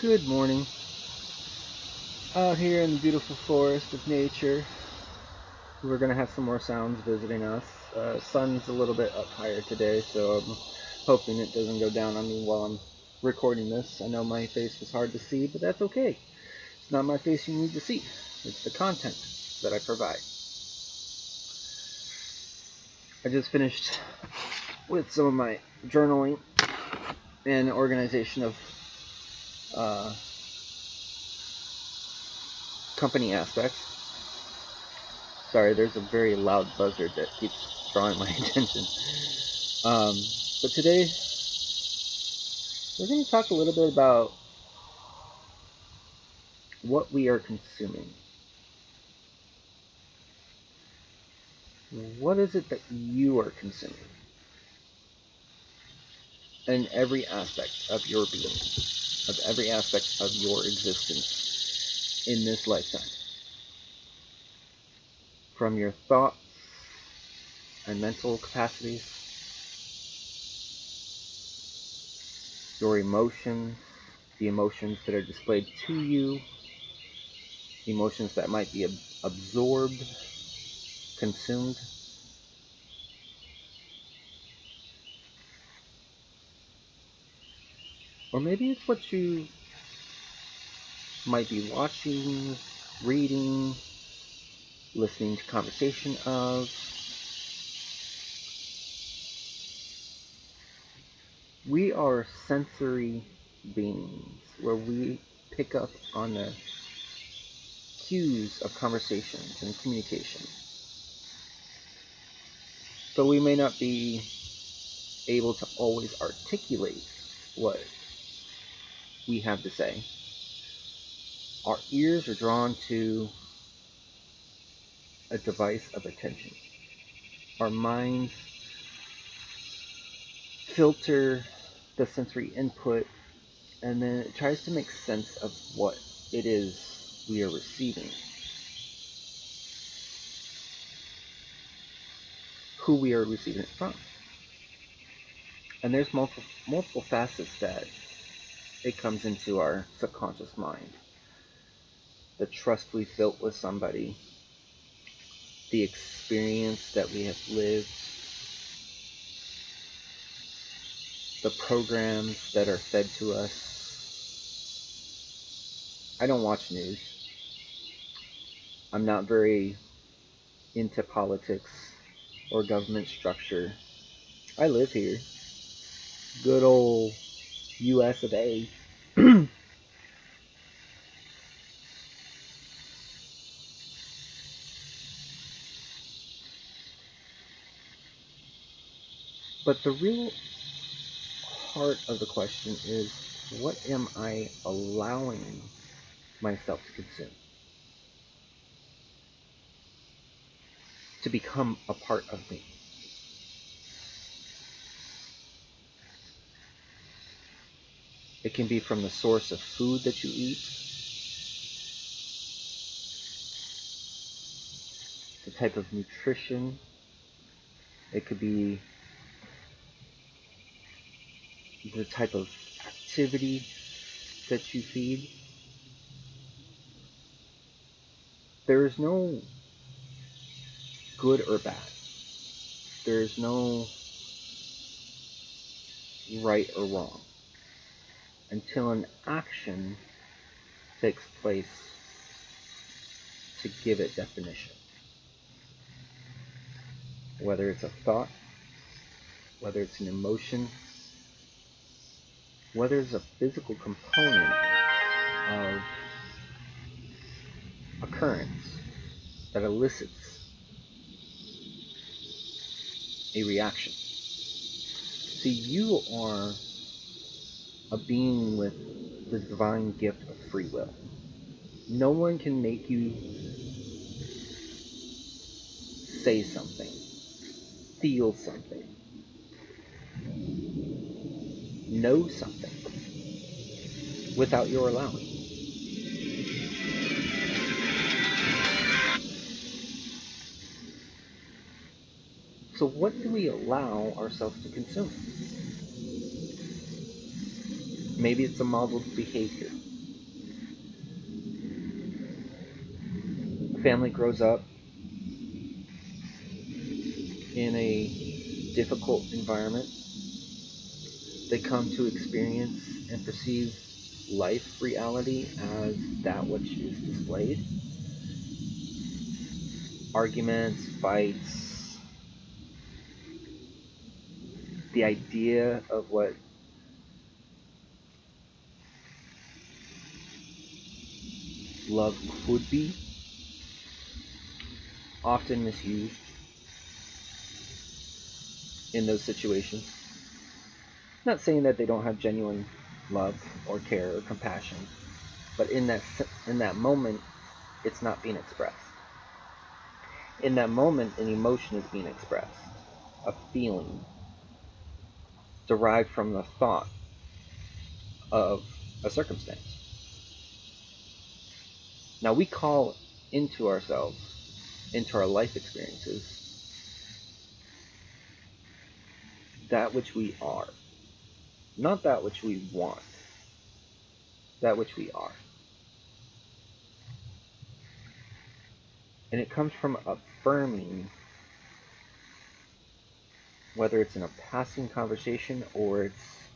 Good morning. Out here in the beautiful forest of nature. We're gonna have some more sounds visiting us. Sun's a little bit up higher today, so I'm hoping it doesn't go down on me while I'm recording this. I know my face was hard to see, but that's okay. It's not my face you need to see. It's the content that I provide. I just finished with some of my journaling and organization of company aspects. Sorry, there's a very loud buzzard that keeps drawing my attention. But today, we're going to talk a little bit about what we are consuming. What is it that you are consuming? In every aspect of your being, of every aspect of your existence in this lifetime. From your thoughts and mental capacities, your emotions, the emotions that are displayed to you, emotions that might be absorbed, consumed. Or maybe it's what you might be watching, reading, listening to conversation of. We are sensory beings where we pick up on the cues of conversations and communication. So we may not be able to always articulate what we have to say. Our ears are drawn to a device of attention. Our minds filter the sensory input, and then it tries to make sense of what it is we are receiving, who we are receiving it from. And there's multiple facets that it comes into our subconscious mind. The trust we've built with somebody, the experience that we have lived, the programs that are fed to us. I don't watch news. I'm not very into politics or government structure. I live here. Good old US of A. But the real heart of the question is, what am I allowing myself to consume? To become a part of me. It can be from the source of food that you eat, the type of nutrition. It could be the type of activity that you feed. There is no good or bad. There is no right or wrong until an action takes place to give it definition. Whether it's a thought, whether it's an emotion, whether it's a physical component of occurrence that elicits a reaction. See, you are a being with the divine gift of free will. No one can make you say something, feel something, know something without your allowing. So what do we allow ourselves to consume? Maybe it's a modeled behavior. family grows up in a difficult environment, they come to experience and perceive life reality as that which is displayed. Arguments, fights, the idea of what love could be, often misused in those situations. Not saying that they don't have genuine love or care or compassion, but in that moment, it's not being expressed. In that moment, an emotion is being expressed, a feeling derived from the thought of a circumstance. Now we call into ourselves, into our life experiences, that which we are, not that which we want, that which we are. And it comes from affirming, whether it's in a passing conversation or it's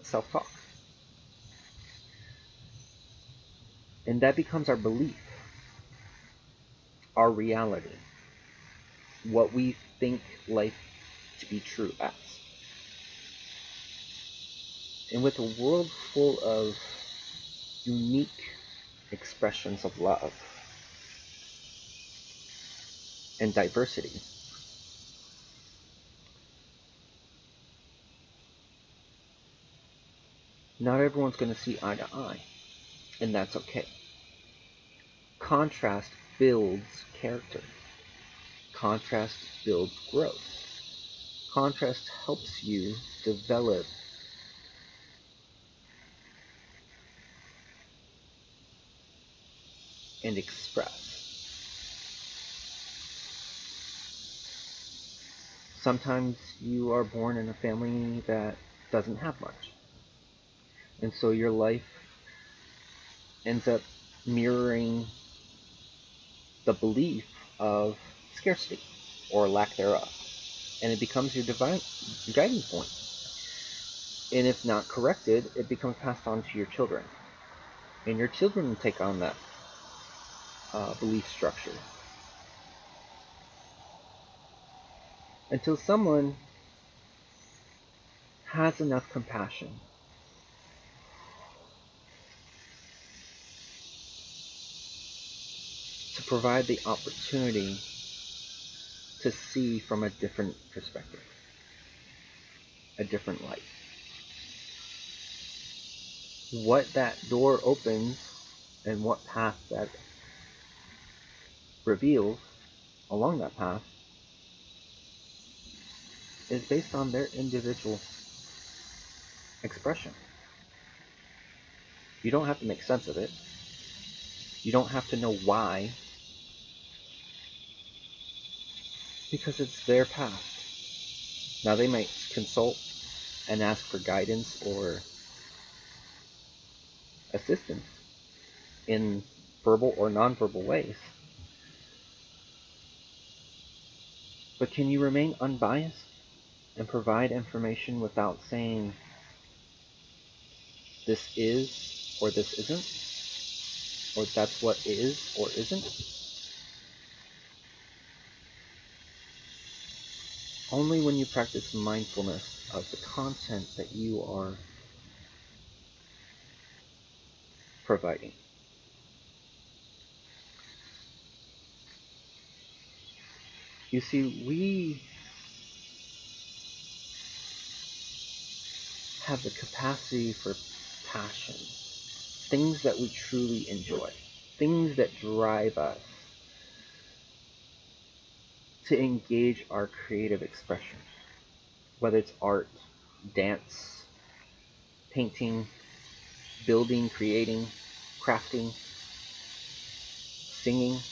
self-talk. And that becomes our belief, our reality, what we think life to be true as. And with a world full of unique expressions of love and diversity, not everyone's going to see eye to eye, and that's okay. Contrast builds character. Contrast builds growth. Contrast helps you develop and express. Sometimes you are born in a family that doesn't have much. And so your life ends up mirroring the belief of scarcity or lack thereof. And it becomes your guiding point. And if not corrected, it becomes passed on to your children. And your children take on that belief structure. Until someone has enough compassion to provide the opportunity to see from a different perspective, a different light. What that door opens and what path that reveals along that path is based on their individual expression. You don't have to make sense of it. You don't have to know why, because it's their path. Now they might consult and ask for guidance or assistance in verbal or nonverbal ways. But can you remain unbiased and provide information without saying this is or this isn't, or that's what is or isn't? Only when you practice mindfulness of the content that you are providing. You see, we have the capacity for passion, things that we truly enjoy, things that drive us to engage our creative expression, whether it's art, dance, painting, building, creating, crafting, singing,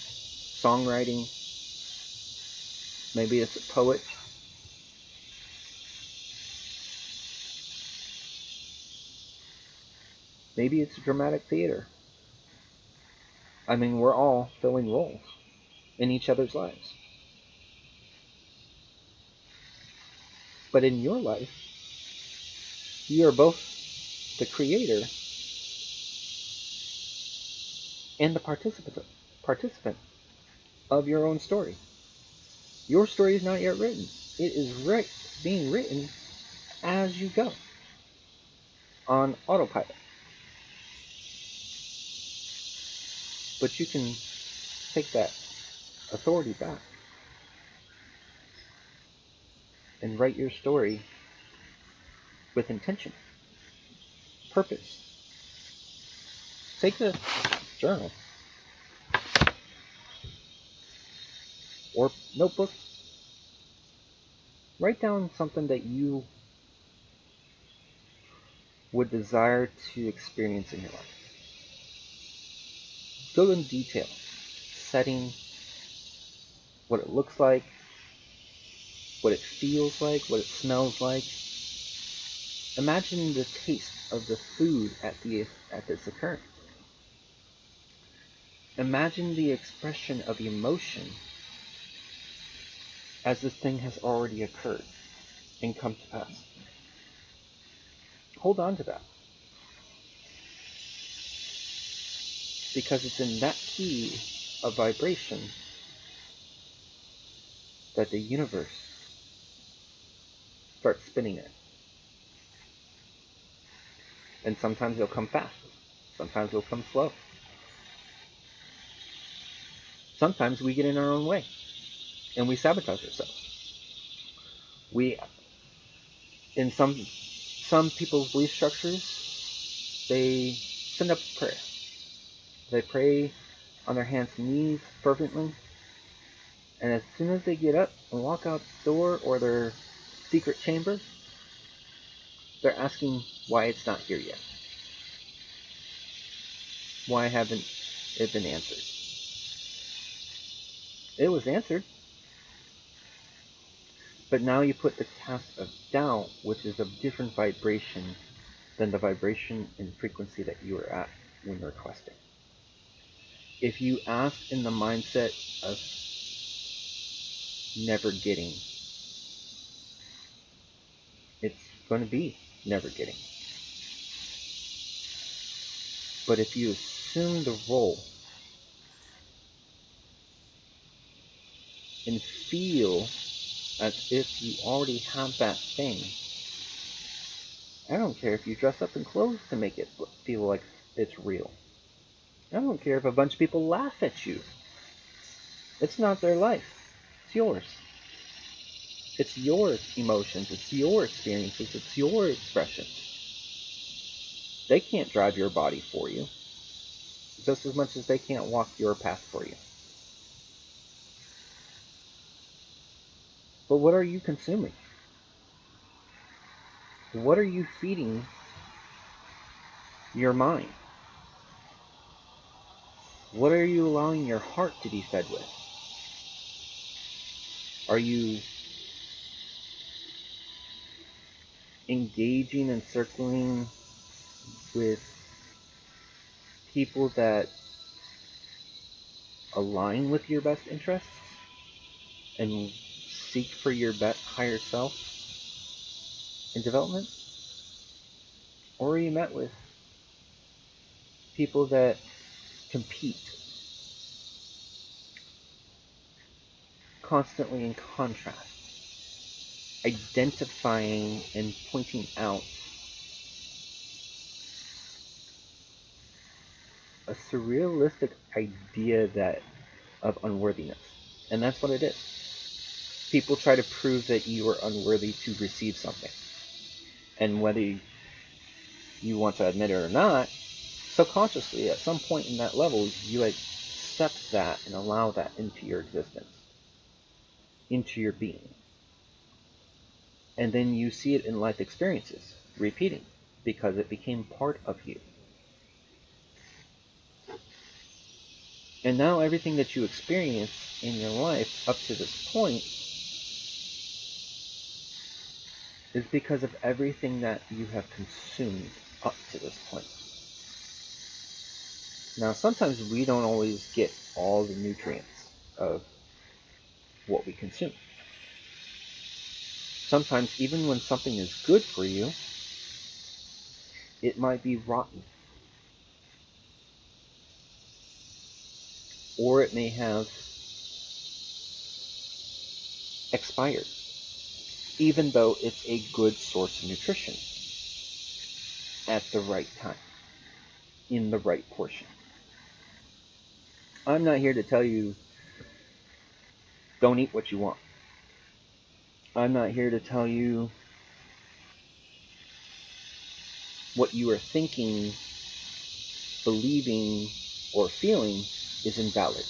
songwriting. Maybe it's a poet. Maybe it's dramatic theater. I mean, we're all filling roles. in each other's lives. But in your life, you are both the creator and the participant of your own story. Your story is not yet written. It is being written as you go on autopilot. But you can take that authority back and write your story with intention, purpose. Take a journal or notebook. Write down something that you would desire to experience in your life. Go in detail, setting, what it looks like, what it feels like, what it smells like. Imagine the taste of the food at this occurrence. Imagine the expression of emotion as this thing has already occurred and come to pass. Hold on to that. Because it's in that key of vibration that the universe starts spinning it. And sometimes it'll come fast. Sometimes it'll come slow. Sometimes we get in our own way and we sabotage ourselves. In some people's belief structures, they send up a prayer. They pray on their hands and knees fervently, and as soon as they get up and walk out the door or their secret chamber, they're asking why it's not here yet. Why haven't it been answered? It was answered. But now you put the cast of doubt, which is of different vibration than the vibration and frequency that you were at when requesting. If you ask in the mindset of never getting, it's going to be never getting. But if you assume the role and feel as if you already have that thing, I don't care if you dress up in clothes to make it feel like it's real. I don't care if a bunch of people laugh at you. It's not their life. It's yours. It's your emotions. It's your experiences. It's your expressions. They can't drive your body for you, just as much as they can't walk your path for you. But what are you consuming? What are you feeding your mind? What are you allowing your heart to be fed with? Are you engaging and circling with people that align with your best interests and seek for your higher self and development? Or are you met with people that compete, constantly in contrast, identifying and pointing out a surrealistic idea of unworthiness? And that's what it is. People try to prove that you are unworthy to receive something. And whether you want to admit it or not, subconsciously, at some point in that level, you accept that and allow that into your existence, into your being. And then you see it in life experiences, repeating, because it became part of you. And now everything that you experience in your life up to this point is because of everything that you have consumed up to this point. Now, sometimes we don't always get all the nutrients. of what we consume. Sometimes, even when something is good for you, it might be rotten, or it may have expired, even though it's a good source of nutrition at the right time, in the right portion. I'm not here to tell you don't eat what you want. I'm not here to tell you what you are thinking, believing, or feeling is invalid.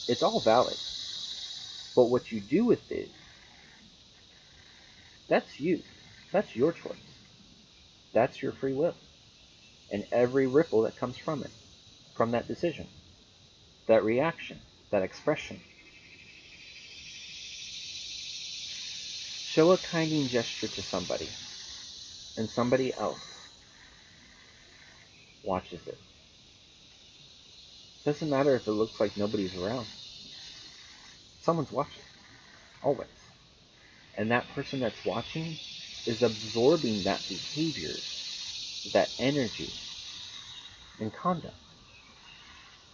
It's all valid. But what you do with it, that's you. That's your choice. That's your free will. And every ripple that comes from it, from that decision, that reaction, that expression. Show a kinding gesture to somebody, and somebody else watches it. Doesn't matter if it looks like nobody's around. Someone's watching, always. And that person that's watching is absorbing that behavior, that energy, and conduct,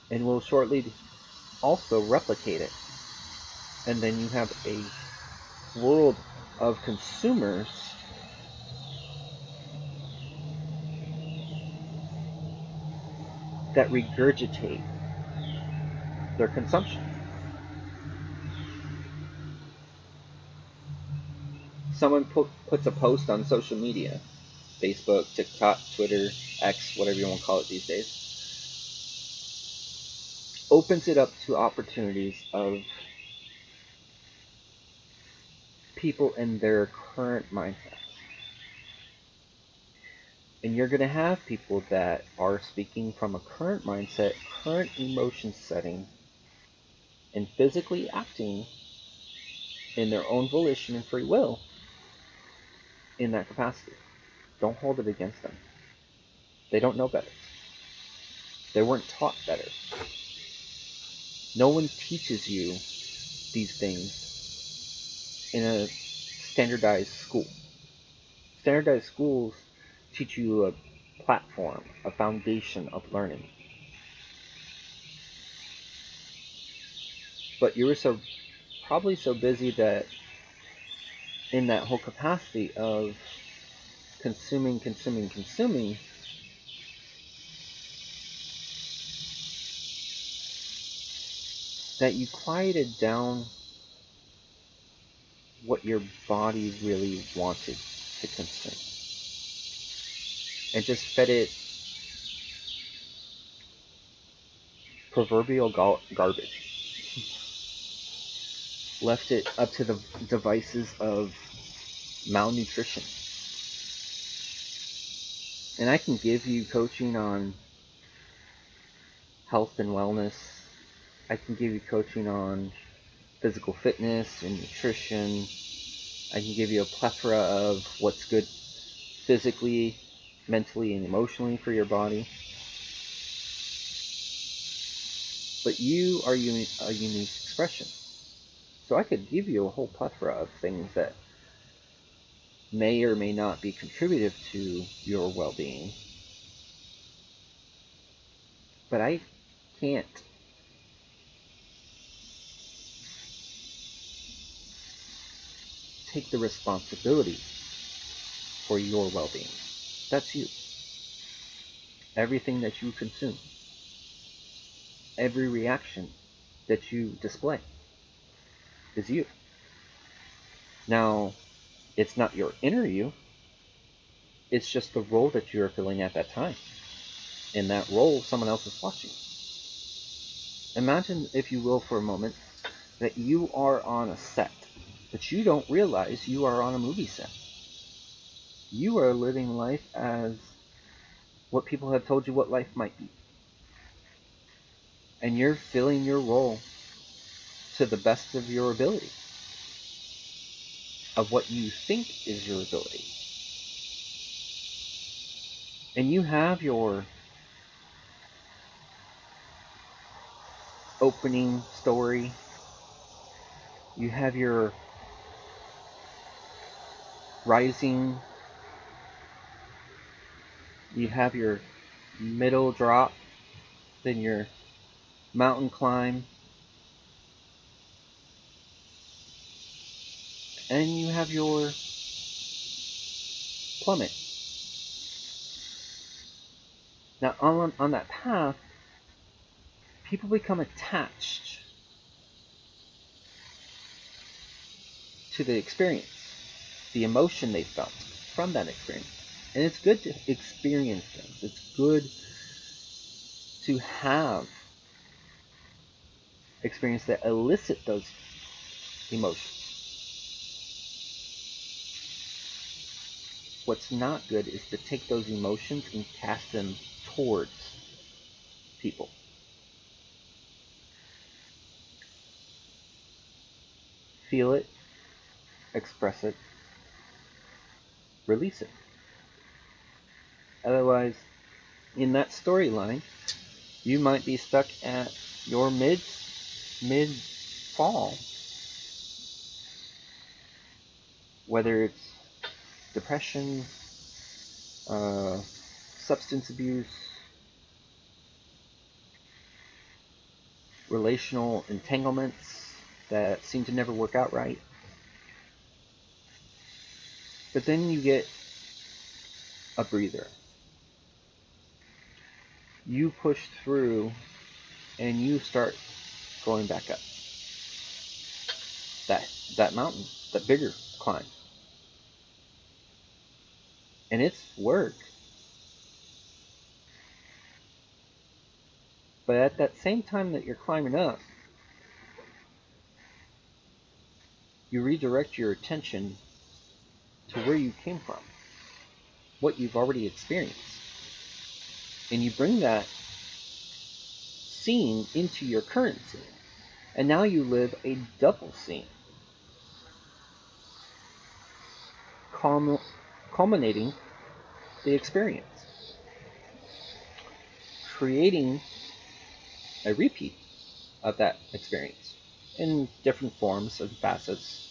and will shortly also replicate it. And then you have a world of consumers that regurgitate their consumption. Someone puts a post on social media, Facebook, TikTok, Twitter, X, whatever you want to call it these days, opens it up to opportunities of people in their current mindsets. And you're going to have people that are speaking from a current mindset, current emotion setting, and physically acting in their own volition and free will in that capacity. Don't hold it against them. They don't know better. They weren't taught better. No one teaches you these things in a standardized school. Standardized schools teach you a platform, a foundation of learning. But you were probably so busy that in that whole capacity of consuming, that you quieted down what your body really wanted to consume. And just fed it proverbial garbage. Left it up to the devices of malnutrition. And I can give you coaching on health and wellness. I can give you coaching on physical fitness and nutrition. I can give you a plethora of what's good physically, mentally, and emotionally for your body. But you are a unique expression. So I could give you a whole plethora of things that may or may not be contributive to your well-being. But I can't take the responsibility for your well-being. That's you. Everything that you consume, every reaction that you display is you. Now, it's not your inner you, it's just the role that you're filling at that time. In that role, someone else is watching. Imagine, if you will, for a moment, that you are on a set, but you don't realize you are on a movie set. You are living life as what people have told you what life might be. And you're filling your role to the best of your ability, of what you think is your ability. And you have your opening story, You have your rising, you have your middle drop, then your mountain climb, and you have your plummet. Now, on that path, people become attached to the experience, the emotion they felt from that experience. And it's good to experience things. It's good to have experience that elicit those emotions. What's not good is to take those emotions and cast them towards people. Feel it, express it, release it. Otherwise, in that storyline, you might be stuck at your mid fall. Whether it's depression, substance abuse, relational entanglements that seem to never work out right. But then you get a breather. You push through and you start going back up. That mountain, that bigger climb. And it's work. But at that same time that you're climbing up, you redirect your attention to where you came from, what you've already experienced. And you bring that scene into your current scene. And now you live a double scene, culminating the experience, creating a repeat of that experience in different forms and facets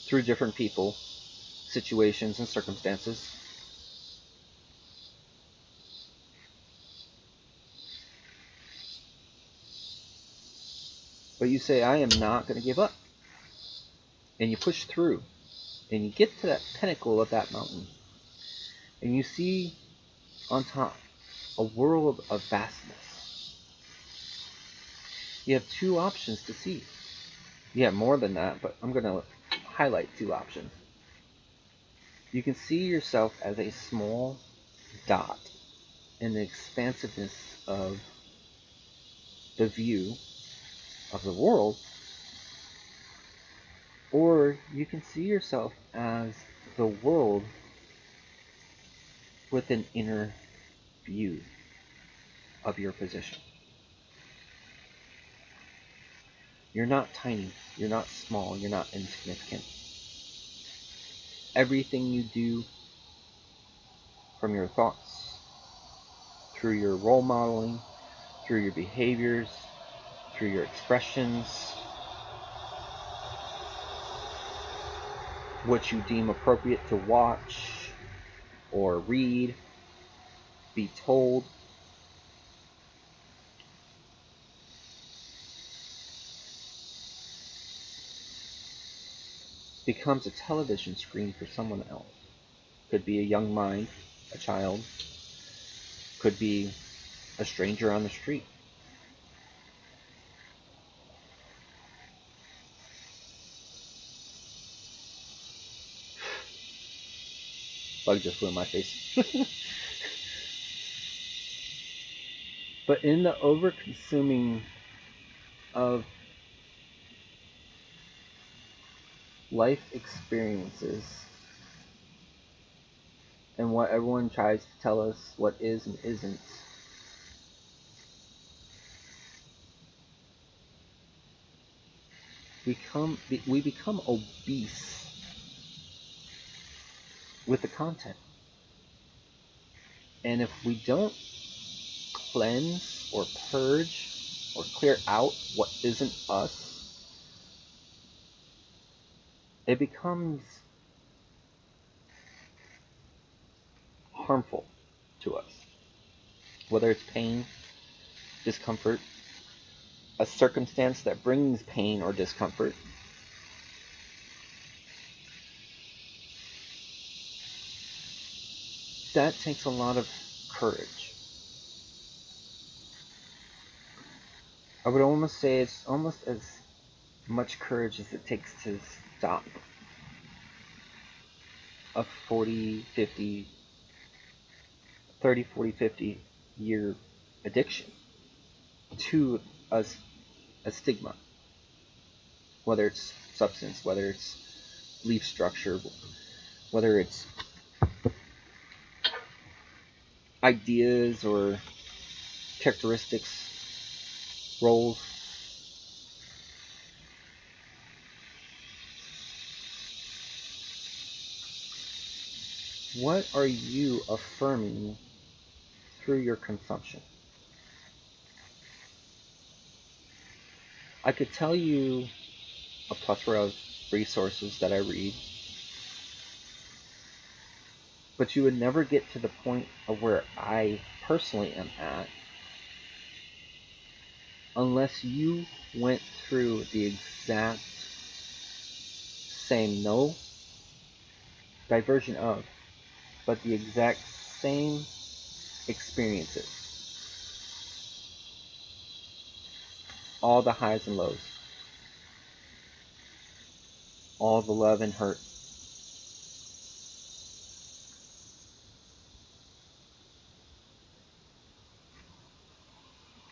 through different people, situations, and circumstances. But you say, I am not going to give up. And you push through. And you get to that pinnacle of that mountain. And you see on top a world of vastness. You have two options to see. You have more than that, but I'm going to highlight two options. You can see yourself as a small dot in the expansiveness of the view of the world, or you can see yourself as the world with an inner view of your position. You're not tiny, you're not small, you're not insignificant. Everything you do, from your thoughts, through your role modeling, through your behaviors, through your expressions, what you deem appropriate to watch or read, be told, becomes a television screen for someone else. Could be a young mind, a child, could be a stranger on the street. Bug just flew in my face. But in the over-consuming of life experiences and what everyone tries to tell us what is and isn't, we become obese with the content. And if we don't cleanse or purge or clear out what isn't us, it becomes harmful to us. Whether it's pain, discomfort, a circumstance that brings pain or discomfort, that takes a lot of courage. I would almost say it's almost as much courage as it takes to stop a 40, 50, 30, 40, 50 year addiction to a stigma. Whether it's substance, whether it's belief structure, whether it's ideas or characteristics, roles. What are you affirming through your consumption? I could tell you a plethora of resources that I read, but you would never get to the point of where I personally am at unless you went through the exact same, no diversion of, but the exact same experiences. All the highs and lows, all the love and hurt.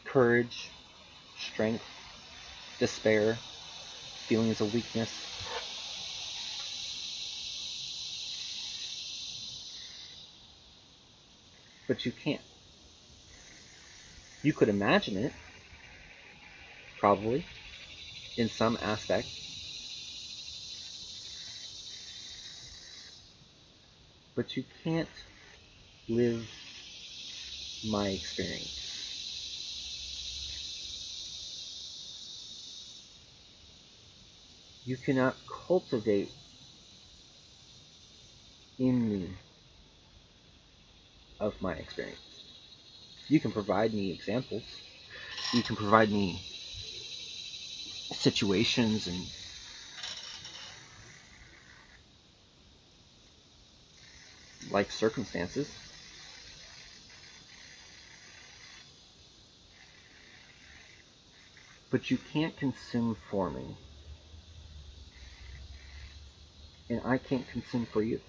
Courage, strength, despair, feelings of weakness. But you can't. You could imagine it, probably, in some aspect. But you can't live my experience. You cannot cultivate in me of my experience. You can provide me examples. You can provide me situations and life circumstances. But you can't consume for me. And I can't consume for you.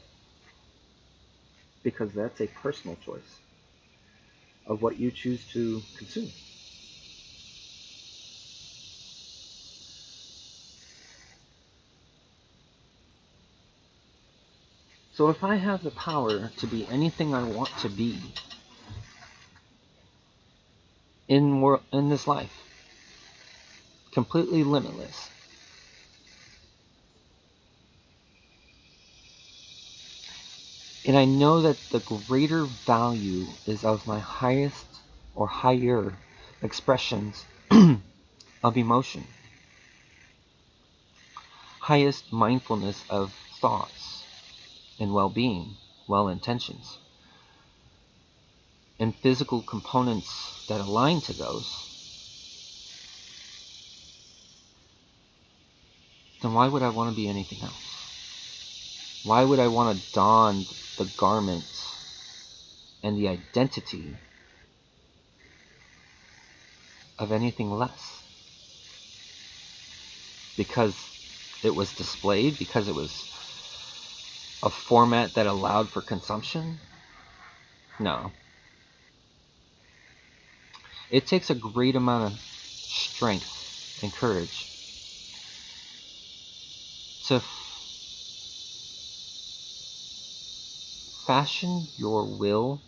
Because that's a personal choice of what you choose to consume. So if I have the power to be anything I want to be in this life, completely limitless, and I know that the greater value is of my highest or higher expressions of emotion, highest mindfulness of thoughts and well-being, well-intentions, and physical components that align to those, then why would I want to be anything else? Why would I want to don the garments and the identity of anything less? Because it was displayed, because it was a format that allowed for consumption? No. It takes a great amount of strength and courage to fashion your will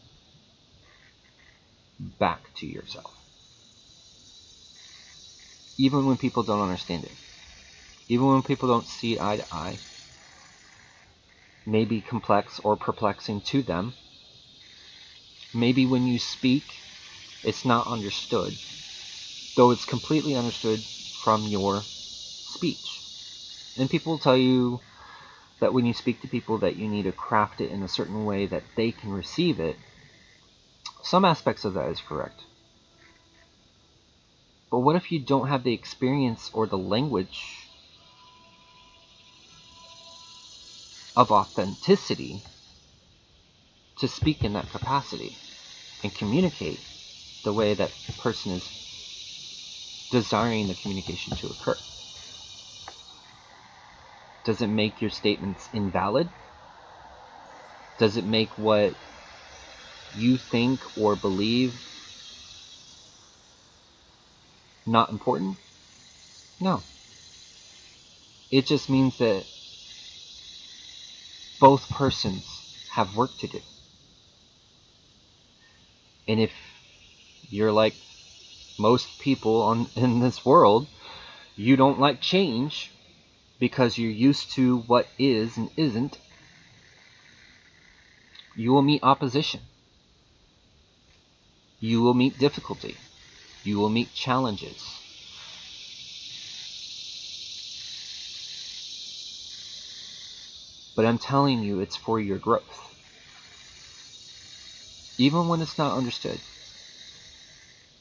back to yourself. Even when people don't understand it. Even when people don't see eye to eye. Maybe complex or perplexing to them. Maybe when you speak, it's not understood, though it's completely understood from your speech. And people will tell you, that when you speak to people that you need to craft it in a certain way that they can receive it. Some aspects of that is correct. But what if you don't have the experience or the language of authenticity to speak in that capacity and communicate the way that the person is desiring the communication to occur? Does it make your statements invalid? Does it make what you think or believe not important? No. It just means that both persons have work to do. And if you're like most people in this world, you don't like change because you're used to what is and isn't, you will meet opposition. You will meet difficulty. You will meet challenges. But I'm telling you, it's for your growth. Even when it's not understood.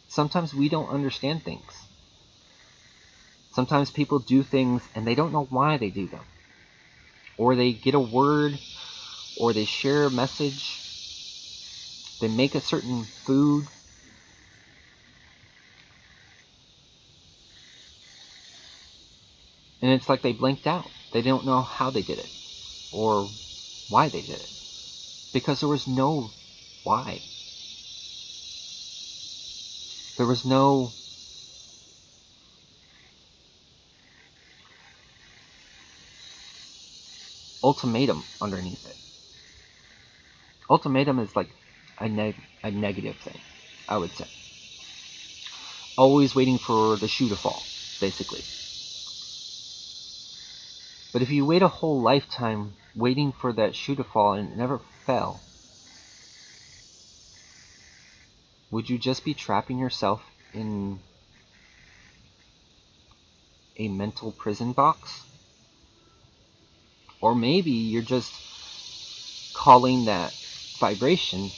Sometimes we don't understand things. Sometimes people do things and they don't know why they do them. Or they get a word, or they share a message, they make a certain food, and it's like they blinked out. They don't know how they did it, or why they did it. Because there was no why. There was no ultimatum underneath it. Ultimatum is like a negative thing, I would say. Always waiting for the shoe to fall, basically. But if you wait a whole lifetime waiting for that shoe to fall and it never fell, would you just be trapping yourself in a mental prison box? Or maybe you're just calling that vibration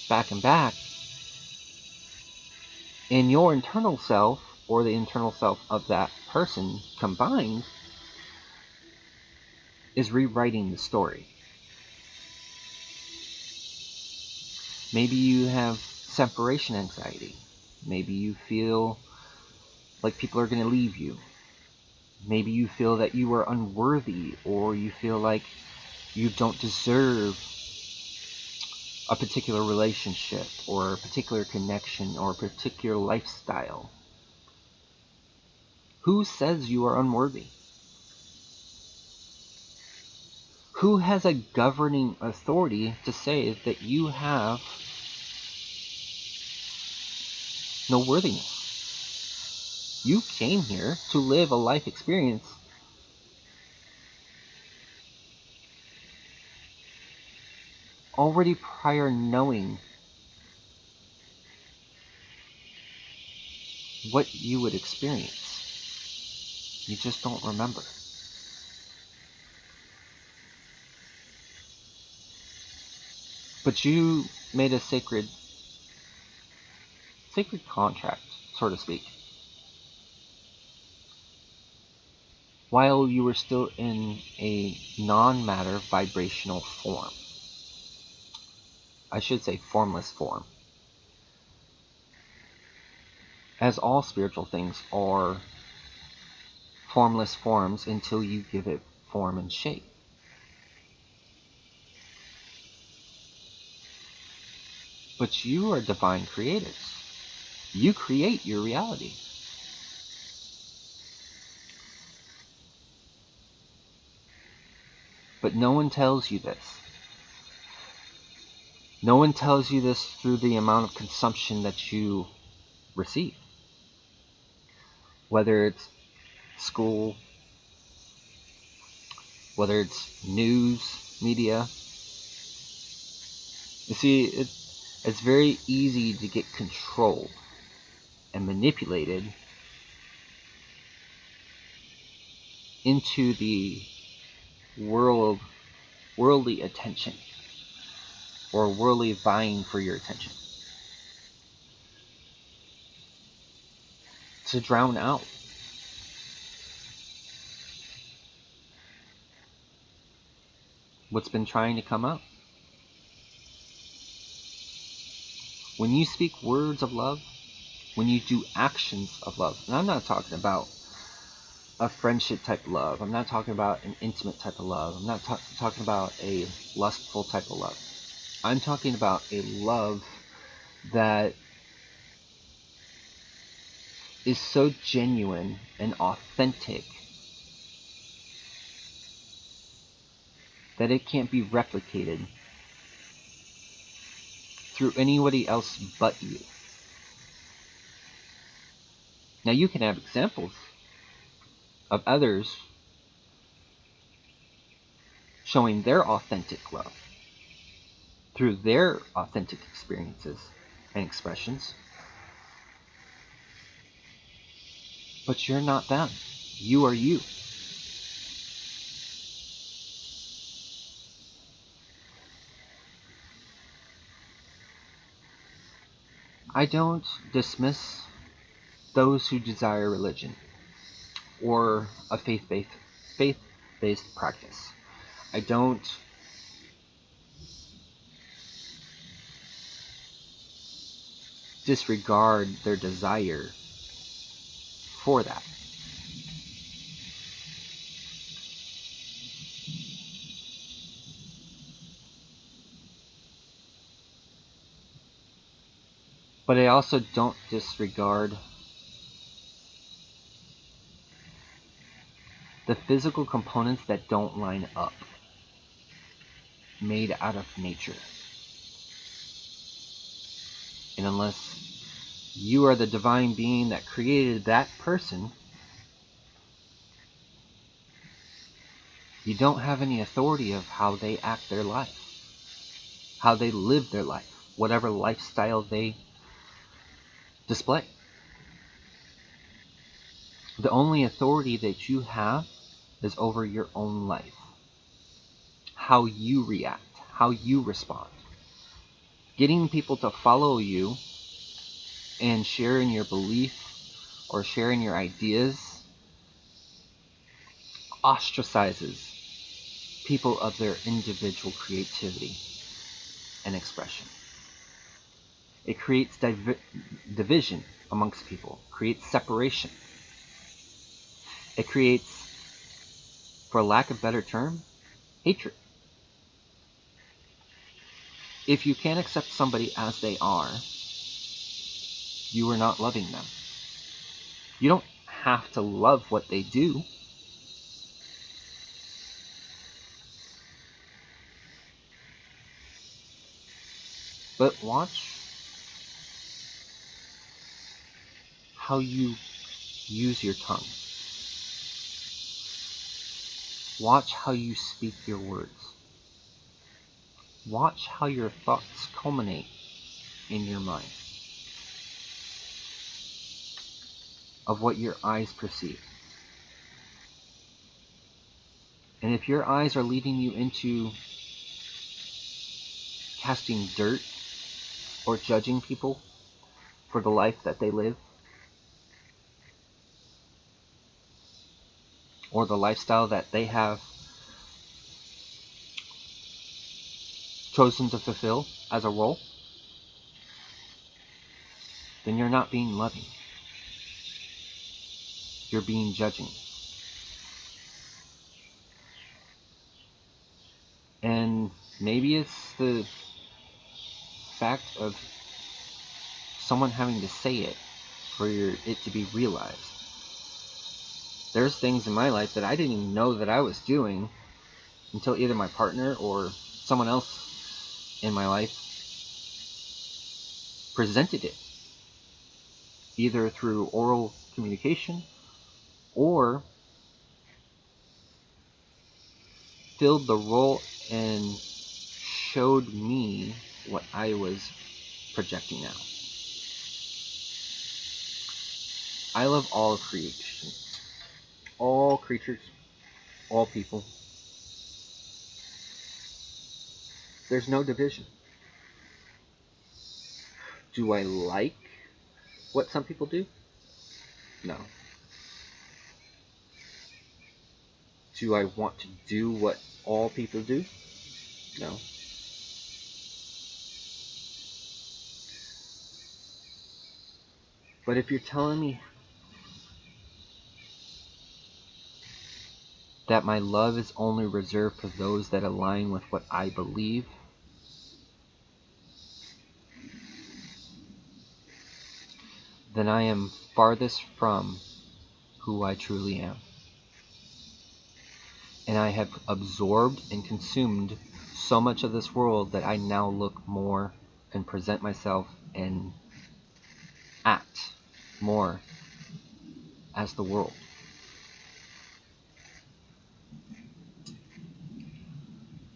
back and back, and your internal self, or the internal self of that person combined, is rewriting the story. Maybe you have separation anxiety. Maybe you feel like people are going to leave you. Maybe you feel that you are unworthy, or you feel like you don't deserve a particular relationship, or a particular connection, or a particular lifestyle. Who says you are unworthy? Who has a governing authority to say that you have no worthiness? You came here to live a life experience already prior knowing what you would experience. You just don't remember. But you made a sacred contract, so to speak, while you were still in a non-matter vibrational form. I should say formless form. As all spiritual things are formless forms until you give it form and shape. But you are divine creators. You create your reality. But no one tells you this. No one tells you this through the amount of consumption that you receive. Whether it's school, whether it's news, media. You see, it's very easy to get controlled and manipulated into the worldly attention or worldly vying for your attention. To drown out what's been trying to come out. When you speak words of love, when you do actions of love, and I'm not talking about a friendship type of love, I'm not talking about an intimate type of love, I'm not talking about a lustful type of love. I'm talking about a love that is so genuine and authentic that it can't be replicated through anybody else but you. Now you can have examples of others showing their authentic love through their authentic experiences and expressions. But you're not them. You are you. I don't dismiss those who desire religion or a faith-based practice. I don't disregard their desire for that. But I also don't disregard the physical components that don't line up, made out of nature. And unless you are the divine being that created that person, you don't have any authority of how they act their life, how they live their life, whatever lifestyle they display. The only authority that you have is over your own life, how you react, how you respond. Getting people to follow you and share in your belief or share in your ideas ostracizes people of their individual creativity and expression. It creates division amongst people, creates separation. It creates, for lack of a better term, hatred. If you can't accept somebody as they are, you are not loving them. You don't have to love what they do. But watch how you use your tongue. Watch how you speak your words. Watch how your thoughts culminate in your mind of what your eyes perceive. And if your eyes are leading you into casting dirt or judging people for the life that they live, or the lifestyle that they have chosen to fulfill as a role, then you're not being loving. You're being judging. And maybe it's the fact of someone having to say it for it to be realized. There's things in my life that I didn't even know that I was doing until either my partner or someone else in my life presented it, either through oral communication or filled the role and showed me what I was projecting out. I love all creation, all creatures, all people. There's no division. Do I like what some people do? No. Do I want to do what all people do? No. But if you're telling me that my love is only reserved for those that align with what I believe, then I am farthest from who I truly am. And I have absorbed and consumed so much of this world that I now look more and present myself and act more as the world.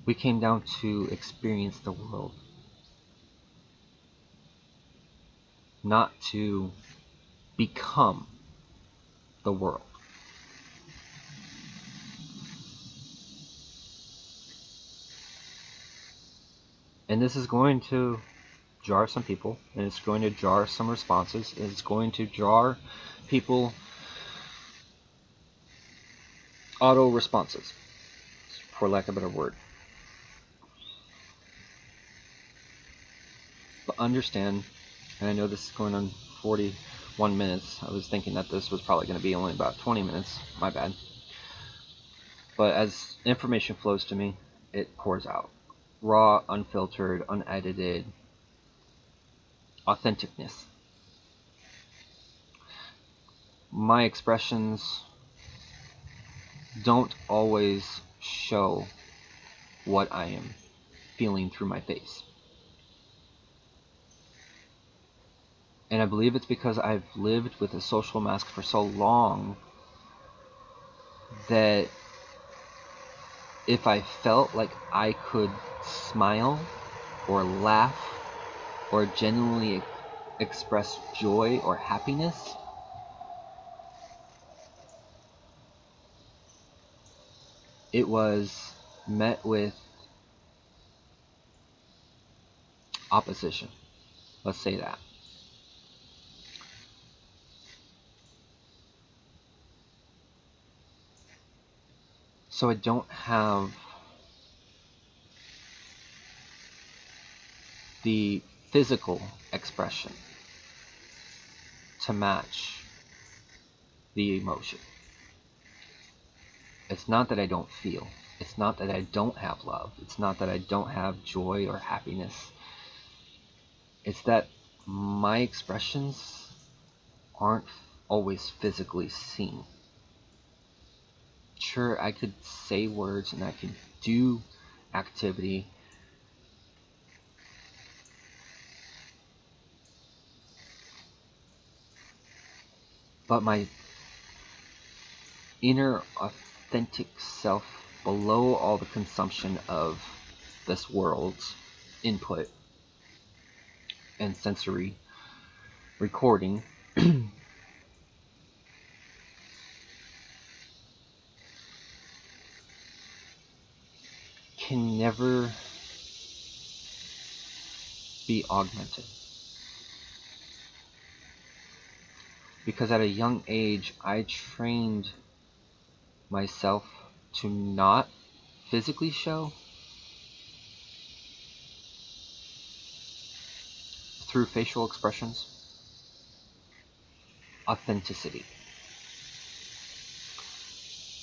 We came down to experience the world, not to become the world. And this is going to jar some people, and it's going to jar some responses, and it's going to jar people auto responses, for lack of a better word. But understand, and I know this is going on 41 minutes. I was thinking that this was probably going to be only about 20 minutes. My bad. But as information flows to me, it pours out. Raw, unfiltered, unedited, authenticness. My expressions don't always show what I am feeling through my face. And I believe it's because I've lived with a social mask for so long that if I felt like I could smile or laugh or genuinely express joy or happiness, it was met with opposition. Let's say that. So I don't have the physical expression to match the emotion. It's not that I don't feel. It's not that I don't have love. It's not that I don't have joy or happiness. It's that my expressions aren't always physically seen. Sure, I could say words and I could do activity, but my inner authentic self, below all the consumption of this world's input and sensory recording, can never be augmented. Because at a young age, I trained myself to not physically show through facial expressions authenticity.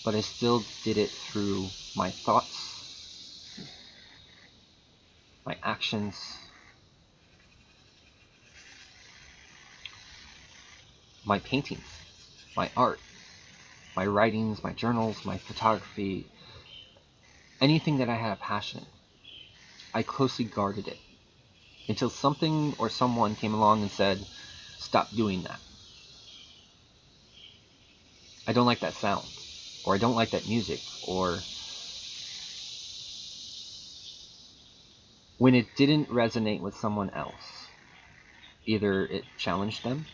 But I still did it through my thoughts, my actions, my paintings, my art, my writings, my journals, my photography, anything that I had a passion in. I closely guarded it until something or someone came along and said, stop doing that. I don't like that sound, or I don't like that music, or when it didn't resonate with someone else, either it challenged them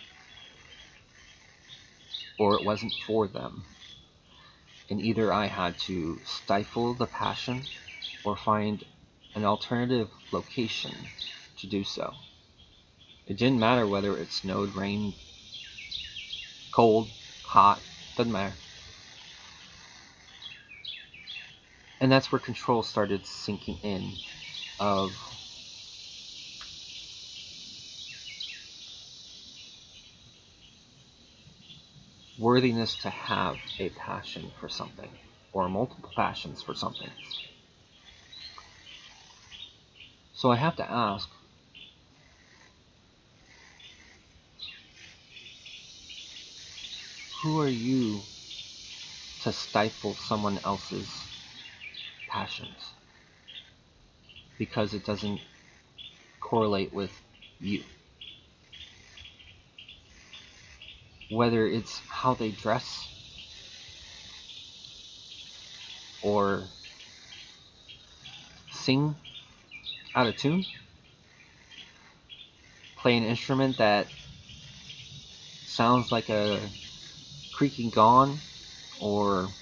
or it wasn't for them. And either I had to stifle the passion or find an alternative location to do so. It didn't matter whether it snowed, rained, cold, hot, doesn't matter. And that's where control started sinking in of worthiness to have a passion for something, or multiple passions for something. So I have to ask, who are you to stifle someone else's passions because it doesn't correlate with you? Whether it's how they dress, or sing out of tune, play an instrument that sounds like a creaking gong, or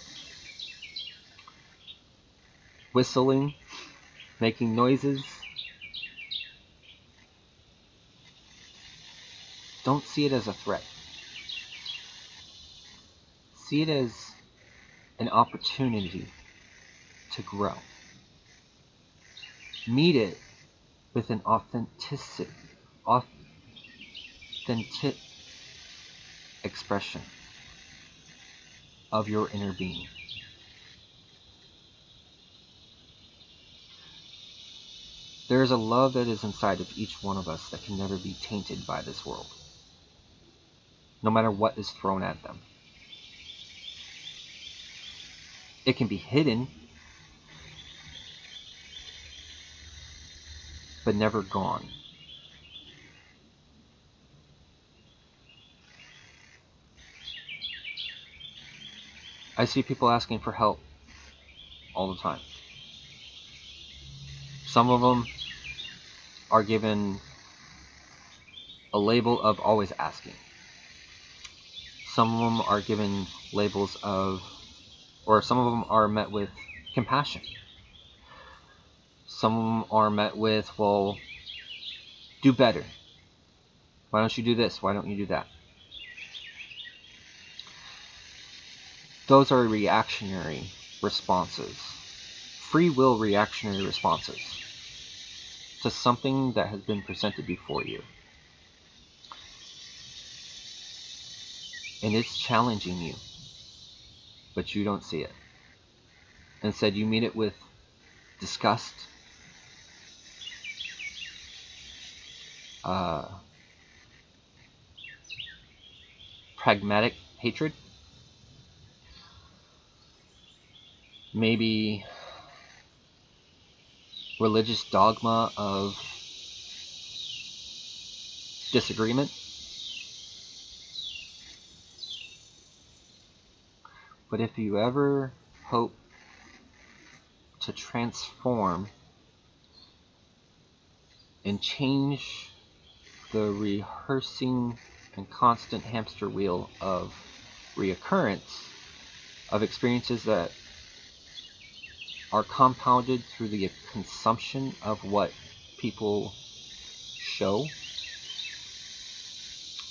whistling, making noises. Don't see it as a threat. See it as an opportunity to grow. Meet it with an authentic expression of your inner being. There is a love that is inside of each one of us that can never be tainted by this world, no matter what is thrown at them. It can be hidden, but never gone. I see people asking for help all the time. Some of them are given a label of always asking. Some of them are given labels of, or some of them are met with compassion. Some of them are met with, well, do better. Why don't you do this? Why don't you do that? Those are reactionary responses. Free will reactionary responses to something that has been presented before you. And it's challenging you, but you don't see it. Instead, you meet it with disgust, pragmatic hatred, maybe religious dogma of disagreement. But if you ever hope to transform and change the rehearsing and constant hamster wheel of reoccurrence of experiences that are compounded through the consumption of what people show,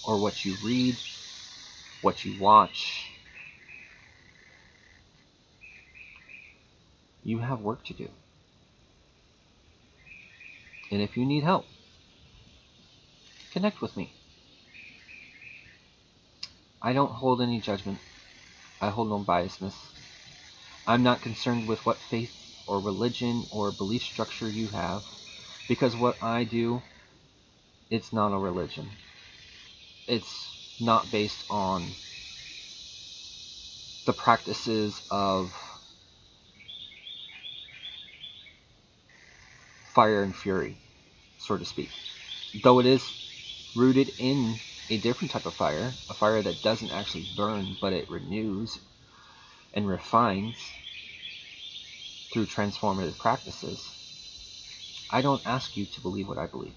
or what you read, what you watch, you have work to do. And if you need help, connect with me. I don't hold any judgment. I hold no biasness. I'm not concerned with what faith or religion or belief structure you have, because what I do, it's not a religion. It's not based on the practices of fire and fury, so to speak. Though it is rooted in a different type of fire, a fire that doesn't actually burn, but it renews and refines through transformative practices. I don't ask you to believe what I believe.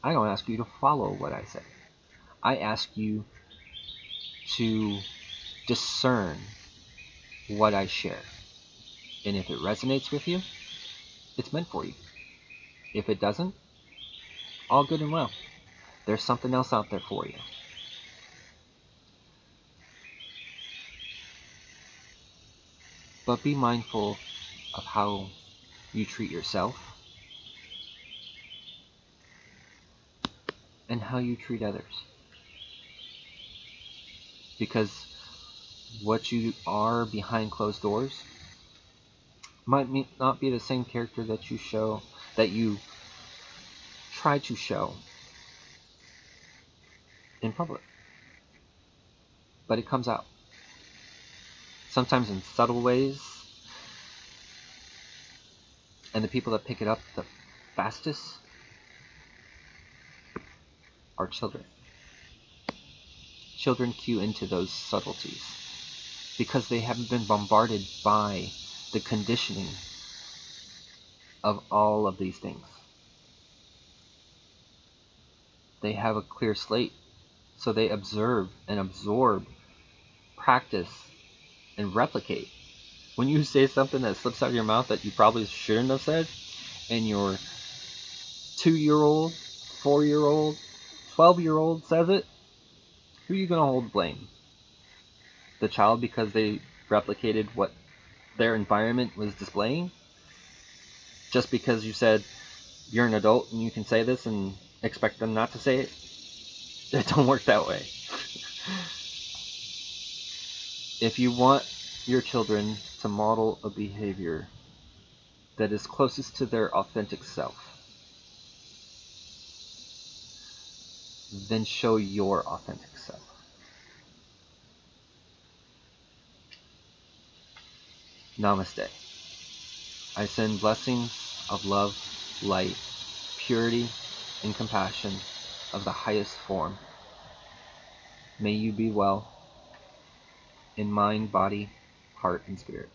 I don't ask you to follow what I say. I ask you to discern what I share. And if it resonates with you, it's meant for you. If it doesn't, all good and well. There's something else out there for you. But be mindful of how you treat yourself and how you treat others. Because what you are behind closed doors might not be the same character that you try to show in public. But it comes out. Sometimes in subtle ways. And the people that pick it up the fastest are children. Children cue into those subtleties because they haven't been bombarded by the conditioning of all of these things. They have a clear slate, so they observe and absorb, practice, and replicate. When you say something that slips out of your mouth that you probably shouldn't have said, and your 2-year-old, 4-year-old, 12-year-old says it, who are you going to hold blame? The child because they replicated what their environment was displaying? Just because you said you're an adult and you can say this and expect them not to say it? It don't work that way. If you want your children to model a behavior that is closest to their authentic self, then show your authentic self. Namaste. I send blessings of love, light, purity, and compassion of the highest form. May you be well in mind, body, heart, and spirit.